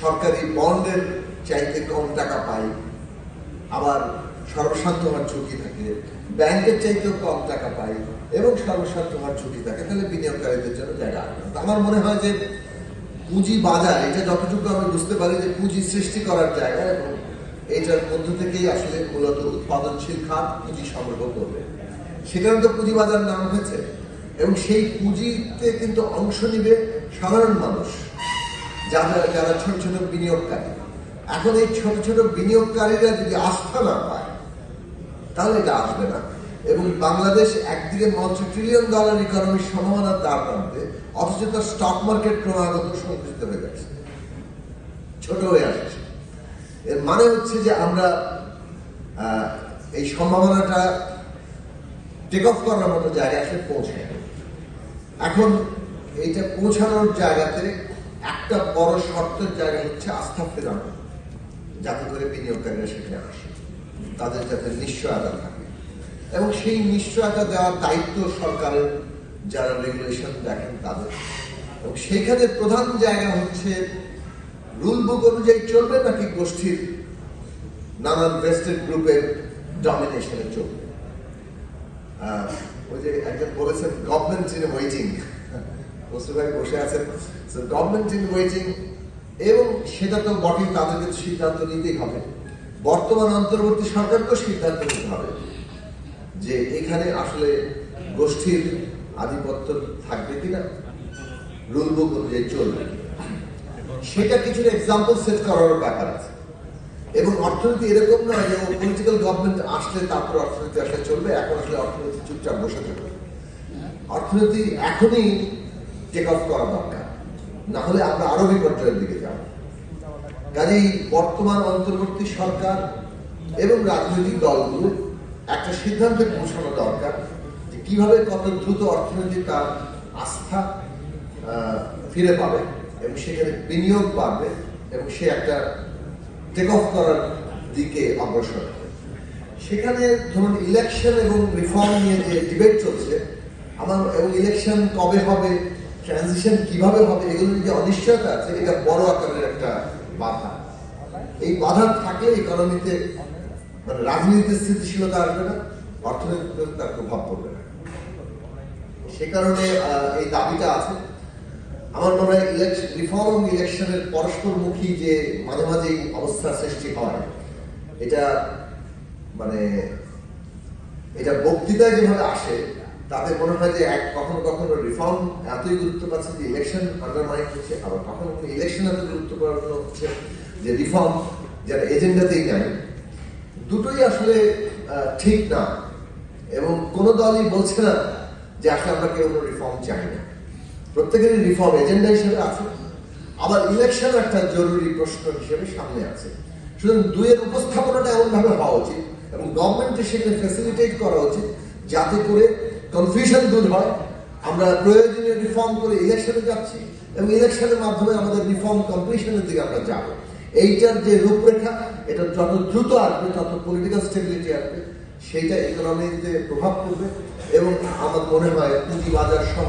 সরকারি বন্ডের চাইতে কম টাকা পাই, আবার সর্বস্বার্থ হওয়ার ঝুঁকি থাকে, ব্যাংকের চাইতেও কম টাকা পাই এবং সর্বস্বার্থ হওয়ার ঝুঁকি থাকে, তাহলে বিনিয়োগকারীদের জন্য জায়গা আসবে না। আমার মনে হয় যে পুঁজি বাজার, এটা যতটুকু আমি বুঝতে পারি যে পুঁজি সৃষ্টি করার জায়গা, এবং এইটার মধ্য থেকেই আসলে মূলত উৎপাদনশীল খাত পুঁজি সংগ্রহ করবে। সেখানে তো পুঁজি বাজার নাম হয়েছে, এবং সেই পুঁজিতে কিন্তু অংশ নিবে সাধারণ মানুষ, যারা ছোট ছোট বিনিয়োগকারী। এখন এই ছোট ছোট বিনিয়োগকারীরা যদি আস্থা না পায় তাহলে এটা আসবে না, এবং বাংলাদেশ একদিকে $1 ট্রিলিয়ন ইকোনমির সম্ভাবনা তার প্রান্তে, অথচ তার স্টক মার্কেট ক্রমাগত সংকুচিত হয়ে যাচ্ছে, ছোট হয়ে আসছে। এর মানে হচ্ছে যে আমরা এই সম্ভাবনাটা টেক অফ করার মতো জায়গায় আসলে পৌঁছায়। এখন এইটা পৌঁছানোর জায়গাতে একটা বড় শর্তের জায়গা হচ্ছে আস্থা ফেরানো, যাতে করে বিনিয়োগকারীরা সেখানে আসে, তাদের যাতে নিশ্চয়তা থাকে, এবং সেই নিশ্চয়তা দেওয়ার দায়িত্ব সরকারের, যারা রেগুলেশন দেখেন তাদের। এবং সেইখানে প্রধান জায়গা হচ্ছে রুল বুক অনুযায়ী চলবে নাকি গোষ্ঠীর নানান ভেস্টেড গ্রুপের ডমিনেশনে চলবে। ওই যে একজন বলেছেন গভর্নমেন্ট ইন ওয়েটিং, ভাই বসে আছেন, গভর্নমেন্ট ইন ওয়েটিং, এবং সেটা তো বটেই, তাদেরকে সিদ্ধান্ত নিতেই হবে। বর্তমান অন্তর্বর্তী সরকারকেও সিদ্ধান্ত নিতে হবে যে এখানে আসলে গোষ্ঠীর আধিপত্য থাকবে কিনা, রুল বুক অনুযায়ী চলবে, সেটা কিছুটা এক্সাম্পল সেট করার ব্যাপার আছে। এবং অর্থনীতি এরকম নয় যে পলিটিক্যাল গভর্নমেন্ট আসলে তারপর অর্থনীতি আসলে চলবে, এখন আসলে অর্থনীতি চুপচাপ বসে থাকবে। অর্থনীতি এখনই টেক অফ করা দরকার, না হলে আমরা আরো বিপর্যয়ের দিকে যাব। কাজেই বর্তমান অন্তর্বর্তী সরকার এবং রাজনৈতিক দলগুলো একটা সিদ্ধান্তে পৌঁছানো দরকার যে কিভাবে কত দ্রুত অর্থনীতি তার আস্থা ফিরে পাবে এবং সেখানে বিনিয়োগ বাড়বে এবং সে একটা টেক অফ করার দিকে অগ্রসর হবে। সেখানে ধরুন ইলেকশন এবং রিফর্ম নিয়ে যে ডিবেট চলছে, এবং ইলেকশন কবে হবে, ট্রানজিশন কিভাবে হবে, এগুলো যে অনিশ্চয়তা আছে, এটা বড় আকারের একটা বাধা। এই বাধা থাকলে ইকোনমিতে, মানে রাজনীতিতে স্থিতিশীলতা আসবে না, অর্থনীতিতে তার প্রভাব পড়বে না। সে কারণে এই দাবিটা আছে। আমার মনে হয় রিফর্ম এবং ইলেকশনের পরস্পরমুখী যে মাঝে মাঝে অবস্থার সৃষ্টি হয়, এটা মানে এটা বক্তৃতায় যেভাবে আসে তাতে মনে হয় যে কখনো কখনো রিফর্ম এতই গুরুত্ব পাচ্ছে যে ইলেকশন আন্ডারমাইন হচ্ছে, আবার কখনো কখনো ইলেকশন এত গুরুত্বপূর্ণ হচ্ছে যে রিফর্ম যেটা এজেন্ডাতেই নাই। দুটোই আসলে ঠিক না, এবং কোনো দলই বলছে না যে আসলে আমরা কেউ কোনো রিফর্ম চাই না। প্রত্যেকেরই রিফর্ম এজেন্ডা হিসেবে আছে, আবার ইলেকশন একটা জরুরি প্রশ্ন হিসেবে সামনে আছে। সুতরাং দুইয়ের উপস্থাপনাটা এমন ভাবে হওয়া উচিত এবং গভর্নমেন্টের সেখানে ফ্যাসিলিটেট করা উচিত যাতে করে কনফিউশন দূর হয়। আমরা প্রয়োজনীয় রিফর্ম করে ইলেকশনে যাচ্ছি এবং ইলেকশনের মাধ্যমে আমাদের রিফর্ম কমপ্লিশনের দিকে আমরা যাব। এইটার যে রূপরেখা, এটা যত দ্রুত আসবে তত পলিটিক্যাল স্টেবিলিটি আসবে, সেইটা ইকোনমিতে প্রভাব পড়বে, এবং আমার মনে হয় পুঁজিবাজার সহ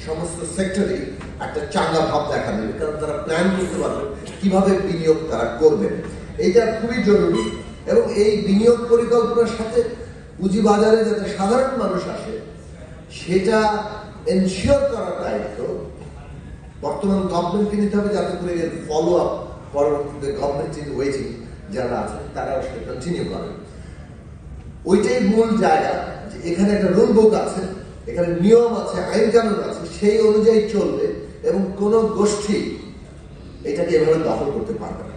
সমস্ত সেক্টরে একটা চাঙ্গা ভাব দেখা দেবে, কারণ তারা প্ল্যান করতে পারবে কিভাবে বিনিয়োগ তারা করবে। এইটা খুবই জরুরি, এবং এই বিনিয়োগ পরিকল্পনার সাথে পুঁজিবাজারে যাতে সাধারণ মানুষ আসে সেটা এনশিওর করার দায়িত্ব বর্তমান গভর্নমেন্টকে নিতে হবে, যাতে করে এর ফলো আপ পরবর্তীতে গভর্নমেন্ট ইন ওয়েটিং যারা আছেন তারা সেটা কন্টিনিউ করেন। ওইটাই মূল জায়গা যে এখানে একটা রুল বুক আছে, এখানে নিয়ম আছে, আইন কানুন আছে, সেই অনুযায়ী চলবে এবং কোন গোষ্ঠী এটাকে এভাবে দখল করতে পারবে না।